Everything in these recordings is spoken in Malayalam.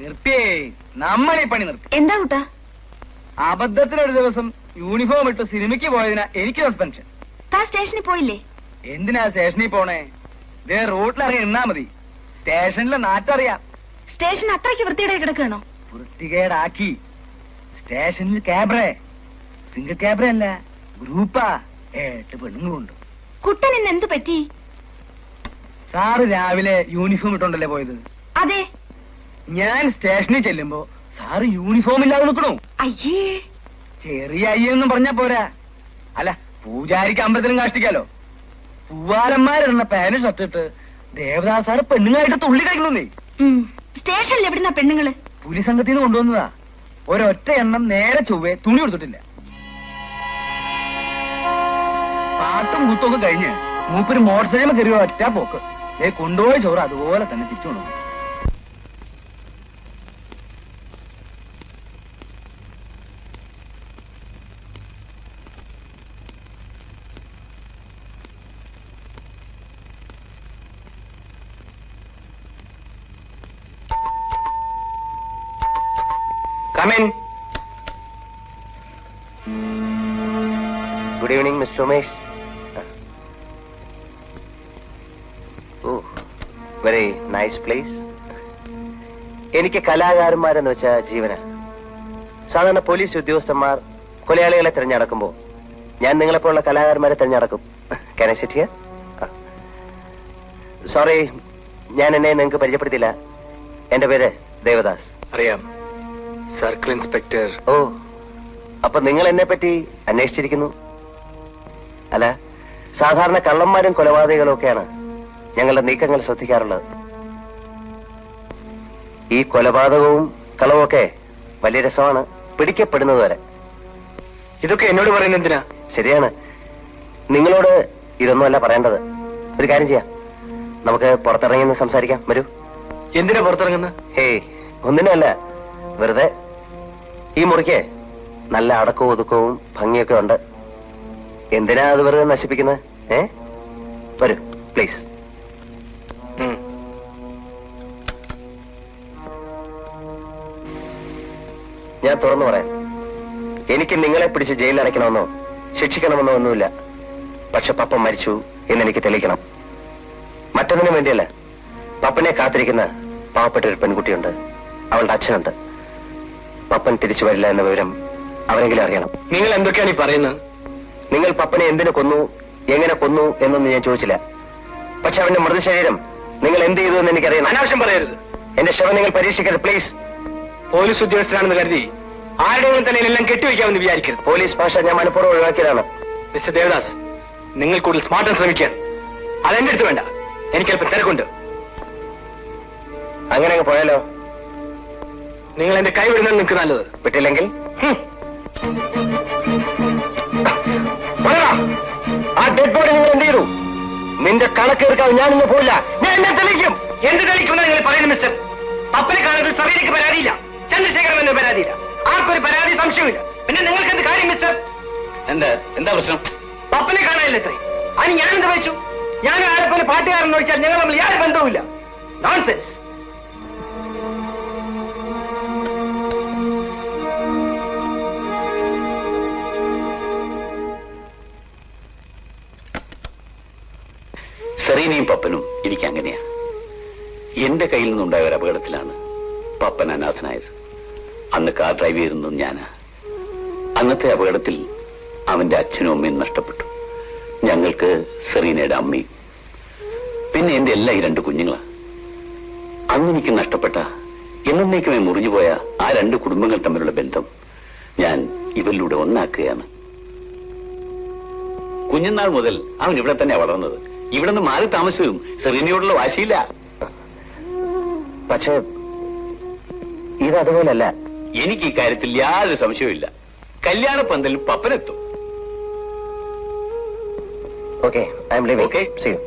നിർത്തിയേ, നമ്മളീ പണി നിർത്തി. എന്താ കൂട്ടാ? അബദ്ധത്തിലൊരു ദിവസം യൂണിഫോം ഇട്ട് സിനിമയ്ക്ക് പോയതിനാ എനിക്ക് സസ്പെൻഷൻ. താൻ സ്റ്റേഷനിൽ പോയില്ലേ? എന്തിനാ സ്റ്റേഷനിൽ പോണേ? ഇതേ റോട്ടിലിറങ്ങി നിന്നാ മതി. സ്റ്റേഷനിലെ നാട്ടറിയാം. സ്റ്റേഷൻ അത്രയ്ക്ക് വൃത്തിയുടെ കിടക്കണോ? വൃത്തികേടാക്കി. സ്റ്റേഷനിൽ ക്യാബ്രേ, സിംഗിൾ ക്യാബ്രേ അല്ല, ഗ്രൂപ്പാ. 8 പെണ്ണുങ്ങളുണ്ട്. കുട്ടൻ ഇന്ന് എന്ത് പറ്റി? സാറ് രാവിലെ യൂണിഫോം ഇട്ടോണ്ടല്ലേ പോയത്? അതെ. ഞാൻ സ്റ്റേഷനിൽ ചെല്ലുമ്പോ സാറ് യൂണിഫോം ഇല്ലാതെ നിൽക്കണോ? അയ്യേ, ചെറിയ അയ്യൊന്നും പറഞ്ഞാ പോരാ. അല്ല, പൂജാരിക്ക് അമ്പലത്തിലും കാഷ്ടിക്കാലോ. പൂവാലന്മാരിടുന്ന പാന്റ് ഷർട്ടിട്ട് ദേവദാസ് സാറ് പെണ്ണുങ്ങളായിട്ട് തുള്ളി കളിക്കണമെന്നേ. സ്റ്റേഷനിൽ എവിടുന്ന പെണ്ണുങ്ങള്? പുലി സംഘത്തിൽ നിന്ന് കൊണ്ടുവന്നതാ. ഒരൊറ്റ എണ്ണം നേരെ ചൊവ്വേ തുണി കൊടുത്തിട്ടില്ല. പാട്ടും കൂത്തൊക്കെ കഴിഞ്ഞ് മൂപ്പര് മോട്ടോർ സൈക്കിൾ കയറിയോ ഒറ്റ പോക്ക്. കൊണ്ടുപോയ ചോറ് അതുപോലെ തന്നെ തിരിച്ചു കൊണ്ടുവന്നു. Come in. Good evening, Mr. Umesh. Oh, very nice place. എനിക്ക് കലാകാരന്മാരെന്ന് വെച്ചാൽ ജീവന. സാധാരണ പോലീസ് ഉദ്യോഗസ്ഥന്മാർ കൊലയാളികളെ തിരഞ്ഞെടുക്കുമ്പോൾ ഞാൻ നിങ്ങളെപ്പോലുള്ള കലാകാരന്മാരെ തിരഞ്ഞെടുക്കും. Can I sit here? Sorry, ഞാൻ എന്നെ നിങ്ങൾക്ക് പരിചയപ്പെടുത്തില്ല. എന്റെ പേര് ദേവദാസ്. അറിയാം, സർക്കിൾ ഇൻസ്പെക്ടർ. ഓ, അപ്പൊ നിങ്ങൾ എന്നെ പറ്റി അന്വേഷിച്ചിരിക്കുന്നു. അല്ല, സാധാരണ കള്ളന്മാരും കൊലപാതകങ്ങളും ഒക്കെയാണ് ഞങ്ങളുടെ നീക്കങ്ങൾ ശ്രദ്ധിക്കാറുള്ളത്. ഈ കൊലപാതകവും കളവും ഒക്കെ വലിയ രസമാണ്, പിടിക്കപ്പെടുന്നത് വരെ. ഇതൊക്കെ എന്നോട് പറയുന്നത് എന്തിനാ? ശരിയാണ്, നിങ്ങളോട് ഇതൊന്നുമല്ല പറയേണ്ടത്. ഒരു കാര്യം ചെയ്യാം, നമുക്ക് പുറത്തിറങ്ങി സംസാരിക്കാം. വരൂ. എന്തിനാ പുറത്തിറങ്ങുന്നത്? ഹേയ്, ഒന്നിനുമല്ല, വെറുതെ. ഈ മുറിക്ക് നല്ല അടക്കവും ഒതുക്കവും ഭംഗിയൊക്കെ ഉണ്ട്. എന്തിനാ അത് വെറുതെ നശിപ്പിക്കുന്നത്? വരൂ പ്ലീസ്. ഞാൻ തുറന്നു പറയാം, എനിക്ക് നിങ്ങളെ പിടിച്ച് ജയിലിൽ അടയ്ക്കണമെന്നോ ശിക്ഷിക്കണമെന്നോ ഒന്നുമില്ല. പക്ഷെ പപ്പ മരിച്ചു എന്നെനിക്ക് തെളിയിക്കണം. മറ്റൊന്നിനും വേണ്ടിയല്ല. പപ്പനെ കാത്തിരിക്കുന്ന പാവപ്പെട്ട ഒരു പെൺകുട്ടിയുണ്ട്, അവളുടെ അച്ഛനുണ്ട്. പപ്പൻ തിരിച്ചു വരില്ല എന്ന വിവരം അവരെങ്കിലും അറിയണം. നിങ്ങൾ എന്തൊക്കെയാണ് ഈ പറയുന്നത്? നിങ്ങൾ പപ്പനെ എന്തിനു കൊന്നു, എങ്ങനെ കൊന്നു എന്നൊന്നും ഞാൻ ചോദിച്ചില്ല. പക്ഷെ അവന്റെ മൃതശരീരം നിങ്ങൾ എന്ത് ചെയ്തു എന്ന് എനിക്കറിയണം. അനാവശ്യം പറയരുത്. എന്റെ ശവം നിങ്ങൾ പരീക്ഷിക്കരുത് പ്ലീസ്. പോലീസ് ഉദ്യോഗസ്ഥരാണെന്ന് കരുതി ആരുടെയും തലയിലെല്ലാം കെട്ടിവെക്കാമെന്ന് വിചാരിക്കരുത്. പോലീസ് ഭാഷ ഞാൻ മനഃപൂർവ്വം ഒഴിവാക്കിയതാണ്. മിസ്റ്റർ ദേവദാസ്, നിങ്ങൾ കൂടുതൽ സ്മാർട്ടാൻ ശ്രമിക്കാൻ. അതെന്റെ അടുത്ത് വേണ്ട, എനിക്കല്പം തിരക്കുണ്ട്. അങ്ങനെ പോയാലോ? നിങ്ങൾ എന്റെ കൈ വിടുന്നത് നിങ്ങൾക്ക് നല്ലത്. വിട്ടില്ലെങ്കിൽ ആ ഡെഡ് ബോഡി നിങ്ങൾ എന്ത് ചെയ്തു? നിന്റെ കണക്ക് എടുക്കാതെ ഞാനിന്ന് പോയില്ല. ഞാൻ എന്നെ തെളിയിക്കും. എന്ത് തെളിയിക്കുമെന്ന് നിങ്ങൾ പറയുന്നു മിസ്റ്റർ? പപ്പനെ കാണുന്നത് സഭയിലേക്ക് പരാതിയില്ല, ചന്ദ്രശേഖരൻ എന്ന പരാതിയില്ല, ആർക്കൊരു പരാതി സംശയമില്ല. പിന്നെ നിങ്ങൾക്ക് എന്ത് കാര്യം മിസ്റ്റർ? എന്താ പ്രശ്നം? പപ്പനെ കാണാനില്ല ഇത്രയും. അതിന് ഞാനെന്ത് വെച്ചു? ഞാൻ ആരെപ്പോലെ പാട്ടുകാരെന്ന് ചോദിച്ചാൽ ഞങ്ങൾ തമ്മിൽ യാതൊരു ബന്ധവുമില്ല. നോൺസെൻസ്. സെറീനയും പപ്പനും എനിക്ക് അങ്ങനെയാ. എന്റെ കയ്യിൽ നിന്നുണ്ടായ ഒരു അപകടത്തിലാണ് പപ്പൻ അനാഥനായത്. അന്ന് കാർ ഡ്രൈവ് ചെയ്തിരുന്നത് ഞാനാ. അന്നത്തെ അപകടത്തിൽ അവന്റെ അച്ഛനും അമ്മയും നഷ്ടപ്പെട്ടു. ഞങ്ങൾക്ക് സെറീനയുടെ അമ്മയും പിന്നെ എന്റെ എല്ലാ ഈ 2 കുഞ്ഞുങ്ങളാ. അന്ന് എനിക്ക് നഷ്ടപ്പെട്ട, എന്നേക്കുമേ മുറിഞ്ഞുപോയ ആ 2 കുടുംബങ്ങൾ തമ്മിലുള്ള ബന്ധം ഞാൻ ഇവരിലൂടെ ഒന്നാക്കുകയാണ്. കുഞ്ഞുനാൾ മുതൽ അവൻ ഇവിടെ തന്നെ വളർന്നത്. ഇവിടെ നിന്ന് മാറി താമസിച്ചും സെറീനയോടുള്ള വാശിയില്ല. പക്ഷേ ഇതതുപോലല്ല. എനിക്ക് ഈ കാര്യത്തിൽ യാതൊരു സംശയവുമില്ല. കല്യാണ പന്തലിൽ പപ്പനെത്തും. Okay, I am leaving. Okay, see you.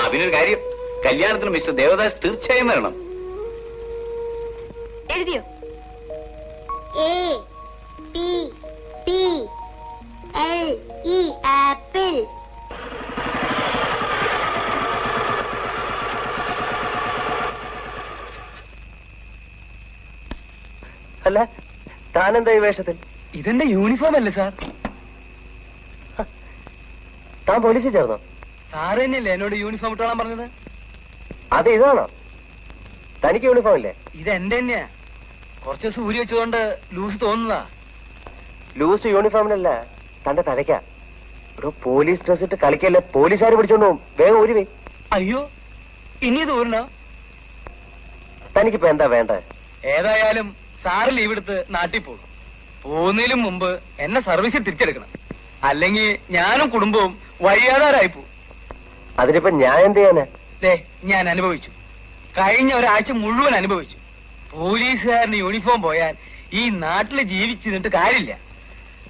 അതിനൊരു കാര്യം, കല്യാണത്തിന് മിസ്റ്റർ ദേവദാസ് തീർച്ചയായും വരണം. എഴുതിയോ? APPLE apple. അല്ല, താനെന്താ ഈ വേഷത്തിൽ? ഇതെന്റെ യൂണിഫോം അല്ലേ സാർ? താൻ പോലീസിൽ ചേർന്നോ? സാറ് തന്നെയല്ലേ എന്നോട് യൂണിഫോം ഇട്ടോളാൻ പറഞ്ഞത്? അത് ഇതാണോ? തനിക്ക് യൂണിഫോം ഇല്ലേ? ഇതെന്റെ തന്നെയാ. കുറച്ച് ദിവസം ഊരി വെച്ചതുകൊണ്ട് ലൂസ് തോന്നുന്നതാ. ലൂസ് യൂണിഫോമിനല്ല, തന്റെ തലയ്ക്ക. ഒരു പോലീസ് ഡ്രസ് ഇട്ട് കളിക്കല്ലേ, പോലീസുകാർ പിടിച്ചോണ്ട് പോകും. വേഗം ഊരി വേ. അയ്യോ, ഇനി ഇത് ഊരണോ? തനിക്കിപ്പോ എന്താ വേണ്ട? ഏതായാലും സാറ് ലീവ് എടുത്ത് നാട്ടിൽ പോകും. പോകുന്നതിലും മുമ്പ് എന്നെ സർവീസിൽ തിരിച്ചെടുക്കണം. അല്ലെങ്കിൽ ഞാനും കുടുംബവും വഴിയാധാരായി പോകും. അതിനിപ്പോ ഞാൻ എന്ത് ചെയ്യാനാ? ഞാൻ അനുഭവിച്ചു. കഴിഞ്ഞ ഒരാഴ്ച മുഴുവൻ അനുഭവിച്ചു. പോലീസുകാരന് യൂണിഫോം പോയാൽ ഈ നാട്ടിൽ ജീവിച്ചിരുന്നിട്ട് കാര്യമില്ല.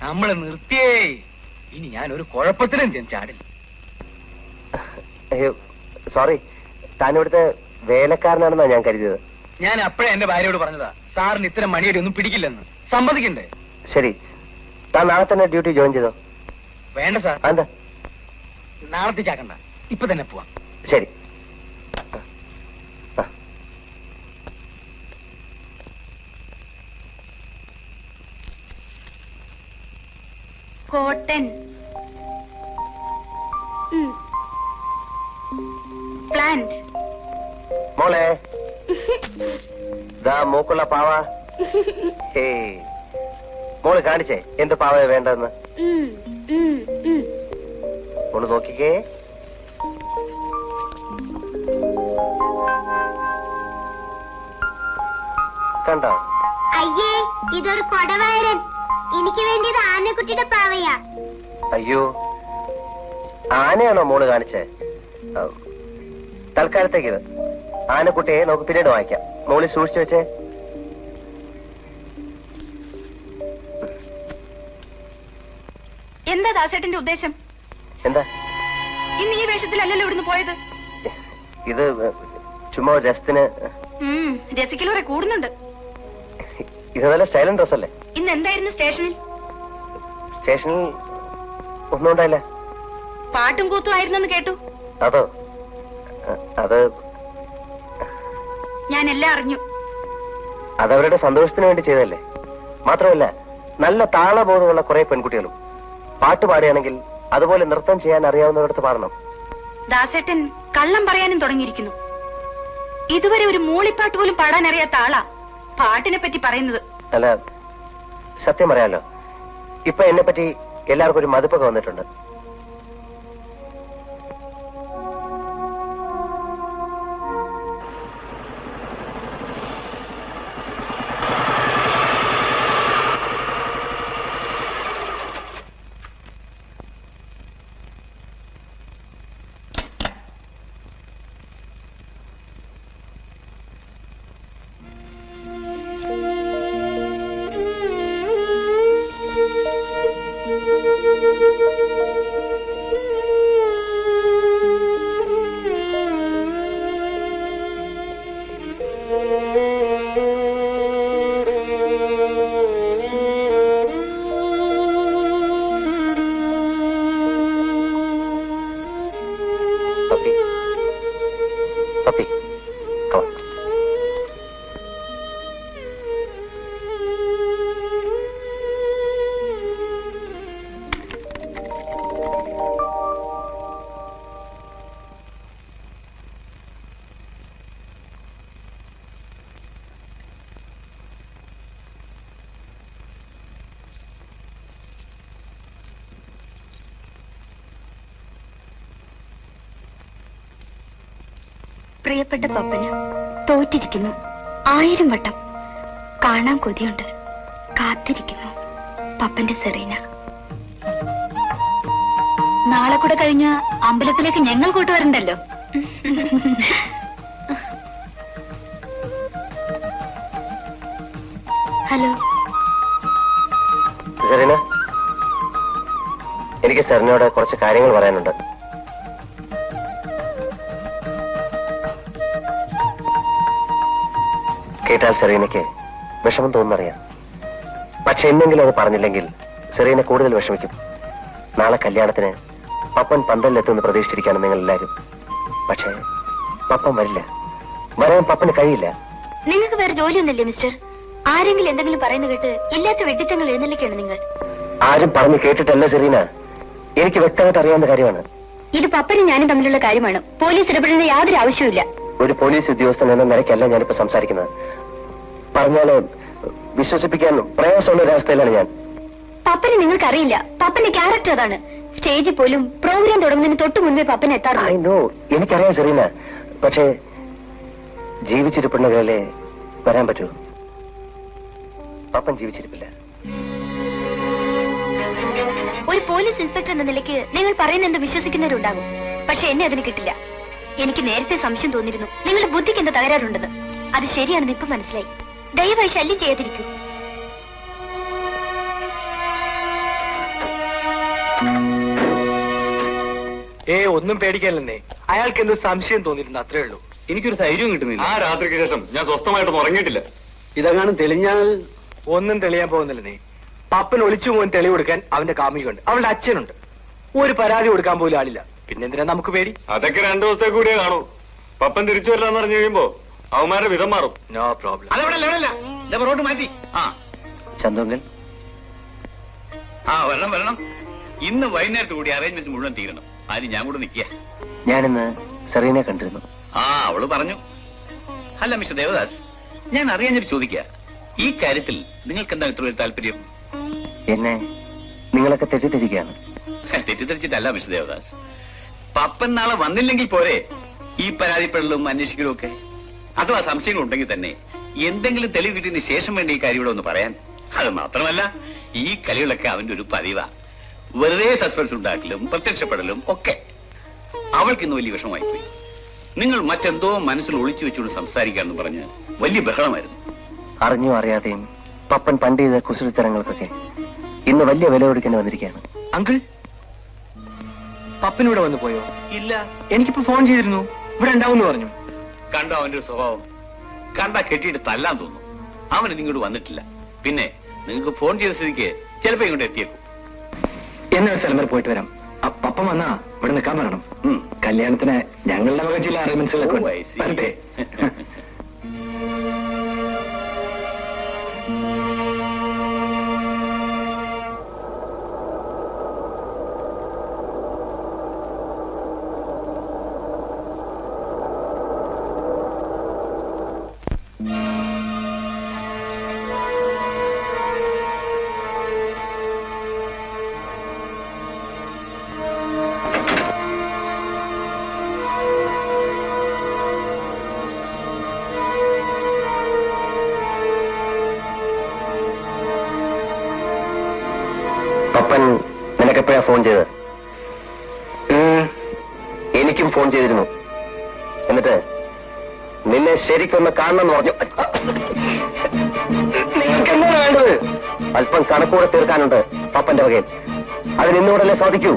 നമ്മളെ നിർത്തിയേ. ഇനി ഞാൻ ഒരു കുഴപ്പത്തിലും ചാടില്ല. സോറി, താൻ ഇവിടുത്തെ വേലക്കാരനാണെന്നാ ഞാൻ കരുതിയത്. ഞാൻ അപ്പഴേ എന്റെ ഭാര്യയോട് പറഞ്ഞതാ, സാറിന് ഇത്തരം മണിയടി ഒന്നും പിടിക്കില്ലെന്ന്. സമ്മതിക്കണ്ടേ? ശരി, താൻ നാളെ തന്നെ ഡ്യൂട്ടി ജോയിൻ ചെയ്തോ? വേണ്ട സാർ. എന്താ? നാളത്തേക്കാക്കണ്ട, ഇപ്പൊ തന്നെ പോവാം. ശരി. Cotton, plant. മോളെ, ദാ മൂക്കുള്ള പാവ. മോള് കാണിച്ചേ എന്ത് പാവ വേണ്ടെന്ന്. മോള് നോക്കിക്കേ. കണ്ടോ? അയ്യേ, ഇതൊരു കൊടവയറൻ. എനിക്ക് വേണ്ടിയത് ആനക്കുട്ടിയുടെ പാവയാ. അയ്യോ, ആനയാണോ മോള് കാണിച്ചേ? തൽക്കാലത്തേക്ക് ആനക്കുട്ടിയെ നമുക്ക് പിന്നീട് വാങ്ങിക്കാം. മോളി സൂക്ഷിച്ചു വെച്ചേ. എന്താ ദാസേട്ടന്റെ ഉദ്ദേശം? എന്താ? ഇന്ന് ഈ വേഷത്തിലല്ലല്ലോ ഇവിടുന്ന് പോയത്. ഇത് ചുമ്മാ രസത്തിന്. രസിക്കലോറെ കൂടുന്നുണ്ട്. ഇത് നല്ല സ്റ്റൈലൻ ഡ്രസ് അല്ലേ? ഇന്ന് എന്തായിരുന്നു സ്റ്റേഷനിൽ? സ്റ്റേഷനിൽ ഒന്നും ഉണ്ടായില്ല. പാട്ടും കൂത്തും ആയിരുന്നെന്ന് കേട്ടു. അതോ? അത് ഞാൻ എല്ലാം അറിഞ്ഞു. അതവരുടെ സന്തോഷത്തിന് വേണ്ടി ചെയ്തല്ലേ. മാത്രമല്ല, നല്ല താളബോധമുള്ള കുറെ പെൺകുട്ടികളും പാട്ട് പാടുകയാണെങ്കിൽ അതുപോലെ നൃത്തം ചെയ്യാൻ അറിയാവുന്നവരടുത്ത് പാടണം. ദാസേട്ടൻ കള്ളം പറയാനും തുടങ്ങിയിരിക്കുന്നു. ഇതുവരെ ഒരു മൂളിപ്പാട്ട് പോലും പാടാൻ അറിയാത്ത ആളാ പാട്ടിനെ പറ്റി പറയുന്നത്. അല്ല, സത്യം പറയാലോ, ഇപ്പൊ എന്നെ പറ്റി എല്ലാവർക്കും ഒരു മതിപ്പൊക്കെ വന്നിട്ടുണ്ട്. Puppy, come on. പ്രിയപ്പെട്ട പപ്പന് തോറ്റിരിക്കുന്നു. 1000 വട്ടം കാണാൻ കൊതിയുണ്ട്. കാത്തിരിക്കുന്നു പപ്പന്റെ സെറീന. നാളെ കൂടെ കഴിഞ്ഞ അമ്പലത്തിലേക്ക് ഞങ്ങൾ കൂട്ടുവരണ്ടല്ലോ. ഹലോ സെറീന, എനിക്ക് സെറീനയോട് കുറച്ച് കാര്യങ്ങൾ പറയാനുണ്ട്. കേട്ടാൽ സെറീനയ്ക്ക് വിഷമം തോന്നുന്നറിയാം. പക്ഷെ എന്നെങ്കിലും അത് പറഞ്ഞില്ലെങ്കിൽ സെറീന കൂടുതൽ വിഷമിക്കും. നാളെ കല്യാണത്തിന് പപ്പൻ പന്തലിലെത്തുമെന്ന് പ്രതീക്ഷിച്ചിരിക്കുകയാണ് നിങ്ങൾ എല്ലാവരും. പക്ഷേ പപ്പൻ വരില്ല. വരാൻ പപ്പന് കഴിയില്ല. നിങ്ങൾക്ക് വേറെ ജോലിയൊന്നുമില്ലേ മിസ്റ്റർ? ആരെങ്കിലും എന്തെങ്കിലും പറയുന്ന കേട്ട് ഇല്ലാത്ത വെട്ടിത്തങ്ങൾ എഴുന്നള്ളിക്കാണ് നിങ്ങൾ. ആരും പറഞ്ഞു കേട്ടിട്ടല്ല സെറീന, എനിക്ക് വ്യക്തമായിട്ട് അറിയാവുന്ന കാര്യമാണ്. ഇത് പപ്പനും ഞാനും തമ്മിലുള്ള കാര്യമാണ്. പോലീസ് ഇടപെടേണ്ട യാതൊരു ആവശ്യവുമില്ല. ഒരു പോലീസ് ഉദ്യോഗസ്ഥൻ എന്ന നിലയ്ക്കല്ല ഞാനിപ്പോ സംസാരിക്കുന്നത്. പറഞ്ഞാല് വിശ്വസിപ്പിക്കാൻ പ്രയാസമുള്ള ഒരവസ്ഥയിലാണ് ഞാൻ. പപ്പനെ നിങ്ങൾക്കറിയില്ല. പപ്പന്റെ ക്യാരക്ടർ അതാണ്. സ്റ്റേജിൽ പോലും പ്രോഗ്രാം തുടങ്ങുന്നതിന് തൊട്ടു മുൻപേ പപ്പനെ എത്താറുണ്ട്. എനിക്കറിയാം സെറീന, പക്ഷേ ജീവിച്ചിരിപ്പുണ്ടെങ്കിലല്ലേ വരാൻ പറ്റൂ. പപ്പൻ ജീവിച്ചിരിപ്പില്ല. ഒരു പോലീസ് ഇൻസ്പെക്ടർ എന്ന നിലയ്ക്ക് നിങ്ങൾ പറയുന്ന എന്ത് വിശ്വസിക്കുന്നവരുണ്ടാകും. പക്ഷെ എന്നെ അതിന് കിട്ടില്ല. എനിക്ക് നേരത്തെ സംശയം തോന്നിയിരുന്നു നിങ്ങളുടെ ബുദ്ധിക്ക് എന്താ തകരാറുണ്ടെന്ന്. അത് ശരിയാണെന്ന് ഇപ്പൊ മനസ്സിലായി. ദയവായി ശല്യം ചെയ്യാതിരിക്കൂ. ഒന്നും പേടിക്കാനല്ലേ, അയാൾക്ക് എന്തോ സംശയം തോന്നിയിരുന്നു, അത്രേ ഉള്ളൂ. എനിക്കൊരു ധൈര്യം കിട്ടുന്നില്ല. ആ രാത്രിക്ക് ശേഷം ഞാൻ സ്വസ്ഥമായിട്ട് ഉറങ്ങിയിട്ടില്ല. ഇതെങ്ങാനും തെളിഞ്ഞാൽ ഒന്നും തെളിയാൻ പോകുന്നില്ലെന്നേ. പപ്പൻ ഒളിച്ചു പോകാൻ തെളിവ് കൊടുക്കാൻ അവന്റെ കാമുകയുണ്ട്, അവളുടെ അച്ഛനുണ്ട്. ഒരു പരാതി കൊടുക്കാൻ പോലും ആളില്ല. പിന്നെന്തിനാ നമുക്ക് പേടി? അതൊക്കെ 2 ദിവസത്തെ കൂടിയേ കാണൂ. പപ്പൻ തിരിച്ചു വരില്ലാന്ന് പറഞ്ഞു കഴിയുമ്പോ അവന്മാരുടെ വിധം മാറും. No problem. അതവിടെ റോഡ് മാറ്റി. ചന്തുങ്കൽ വരണം. ഇന്ന് വൈകുന്നേരത്ത് കൂടി അറേഞ്ച്മെന്റ് മുഴുവൻ തീരണം. ആദ്യം ഞാൻ കൂടെ നിൽക്കുക. ഞാനിന്ന് സെറീനെ കണ്ടിരുന്നു. അവള് പറഞ്ഞു. അല്ല മിസ്റ്റർ ദേവദാസ്, ഞാൻ അറിയാഞ്ഞൊരു ചോദിക്കുക, ഈ കാര്യത്തിൽ നിങ്ങൾക്ക് എന്താണ് ഇത്ര താല്പര്യം? എന്നെ നിങ്ങളൊക്കെ തെറ്റിദ്ധരിക്കുകയാണ്. തെറ്റിദ്ധരിച്ചിട്ടല്ല മിസ്റ്റർ ദേവദാസ്. പപ്പൻ നാളെ വന്നില്ലെങ്കിൽ പോരെ ഈ പരാതിപ്പെടലും അന്വേഷിക്കലും ഒക്കെ? അഥവാ സംശയങ്ങൾ ഉണ്ടെങ്കിൽ തന്നെ എന്തെങ്കിലും തെളിവ് കിട്ടിയതിന് ശേഷം വേണ്ടി ഈ കാര്യം ഇവിടെ ഒന്ന് പറയാൻ. അത് മാത്രമല്ല, ഈ കളികളൊക്കെ അവന്റെ ഒരു പതിവാ. വെറുതെ സസ്പെൻസ് ഉണ്ടാക്കലും പ്രത്യക്ഷപ്പെടലും ഒക്കെ. അവൾക്ക് ഇന്ന് വലിയ വിഷമമായിപ്പോയി. നിങ്ങൾ മറ്റെന്തോ മനസ്സിൽ ഒളിച്ചു വെച്ചുകൊണ്ട് സംസാരിക്കാന്ന് പറഞ്ഞ് വലിയ ബഹളമായിരുന്നു. അറിഞ്ഞോ അറിയാതെയും പപ്പൻ പണ്ട് ചെയ്ത കുസൃത്തരങ്ങൾക്കൊക്കെ ഇന്ന് വലിയ വില കൊടുക്കേണ്ടി വന്നിരിക്കുകയാണ്. അങ്കിൾ, പപ്പൻ ഇവിടെ വന്നു പോയോ? ഇല്ല, എനിക്കിപ്പോ ഫോൺ ചെയ്തിരുന്നു, ഇവിടെ ഉണ്ടാവും പറഞ്ഞു. കണ്ടോ അവന്റെ ഒരു സ്വഭാവം? കണ്ടാ കെട്ടിയിട്ട് തല്ലാൻ തോന്നും. അവന് നിങ്ങോട്ട് വന്നിട്ടില്ല. പിന്നെ നിങ്ങൾക്ക് ഫോൺ ചെയ്ത സ്ഥിതിക്ക് ചിലപ്പോ ഇങ്ങോട്ട് എത്തിയേക്കും. എന്നെ ഒരു സ്ഥലം വരെ പോയിട്ട് വരാം. പപ്പൻ വന്നാ ഇവിടെ നിൽക്കാൻ പറയണം. കല്യാണത്തിന് ഞങ്ങളുടെ വക ചില അറേഞ്ച്മെന്റ്സുകളൊക്കെ വരട്ടെ. പപ്പൻ നിനക്കെപ്പോഴാ ഫോൺ ചെയ്തത്? എനിക്കും ഫോൺ ചെയ്തിരുന്നു. എന്നിട്ട് നിന്നെ ശരിക്കൊന്ന് കാണണമെന്ന് പറഞ്ഞു. നിങ്ങൾക്ക് എന്താണ് വേണ്ടത്? അല്പം കണക്കൂടെ തീർക്കാനുണ്ട് പപ്പന്റെ വകയിൽ. അതിന് ഇന്നുകൂടല്ലേ സാധിക്കൂ.